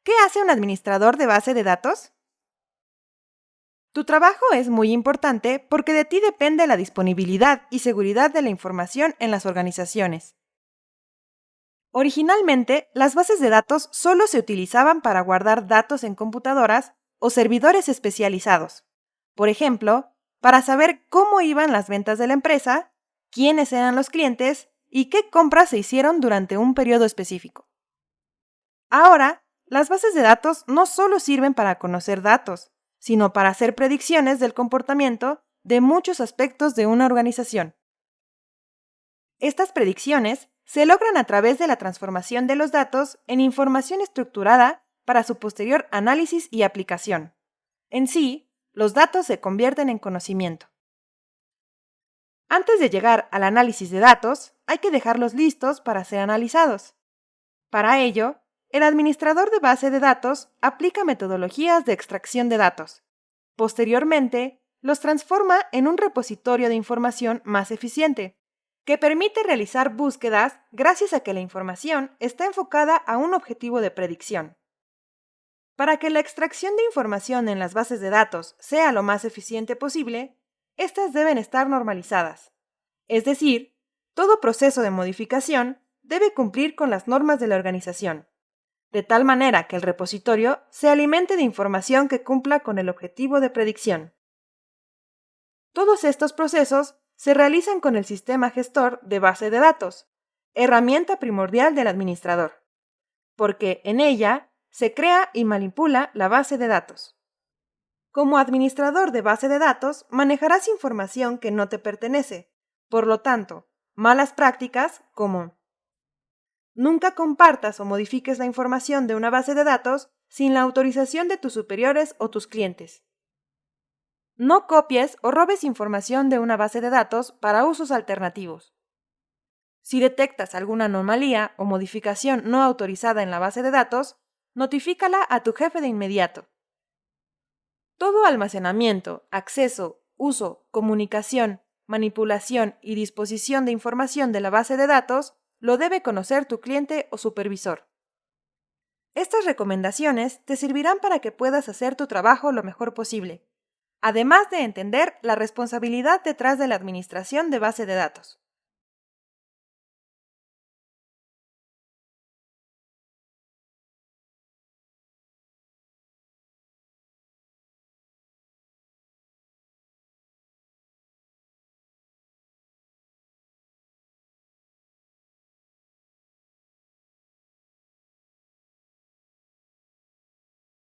¿Qué hace un administrador de base de datos? Tu trabajo es muy importante porque de ti depende la disponibilidad y seguridad de la información en las organizaciones. Originalmente, las bases de datos solo se utilizaban para guardar datos en computadoras o servidores especializados. Por ejemplo, para saber cómo iban las ventas de la empresa, quiénes eran los clientes y qué compras se hicieron durante un periodo específico. Ahora, las bases de datos no solo sirven para conocer datos, sino para hacer predicciones del comportamiento de muchos aspectos de una organización. Estas predicciones se logran a través de la transformación de los datos en información estructurada para su posterior análisis y aplicación. En sí, los datos se convierten en conocimiento. Antes de llegar al análisis de datos, hay que dejarlos listos para ser analizados. Para ello, el administrador de base de datos aplica metodologías de extracción de datos. Posteriormente, los transforma en un repositorio de información más eficiente, que permite realizar búsquedas gracias a que la información está enfocada a un objetivo de predicción. Para que la extracción de información en las bases de datos sea lo más eficiente posible, estas deben estar normalizadas. Es decir, todo proceso de modificación debe cumplir con las normas de la organización, de tal manera que el repositorio se alimente de información que cumpla con el objetivo de predicción. Todos estos procesos se realizan con el sistema gestor de base de datos, herramienta primordial del administrador, porque en ella se crea y manipula la base de datos. Como administrador de base de datos, manejarás información que no te pertenece. Por lo tanto, malas prácticas como: nunca compartas o modifiques la información de una base de datos sin la autorización de tus superiores o tus clientes. No copies o robes información de una base de datos para usos alternativos. Si detectas alguna anomalía o modificación no autorizada en la base de datos, notifícala a tu jefe de inmediato. Todo almacenamiento, acceso, uso, comunicación, manipulación y disposición de información de la base de datos lo debe conocer tu cliente o supervisor. Estas recomendaciones te servirán para que puedas hacer tu trabajo lo mejor posible, además de entender la responsabilidad detrás de la administración de base de datos.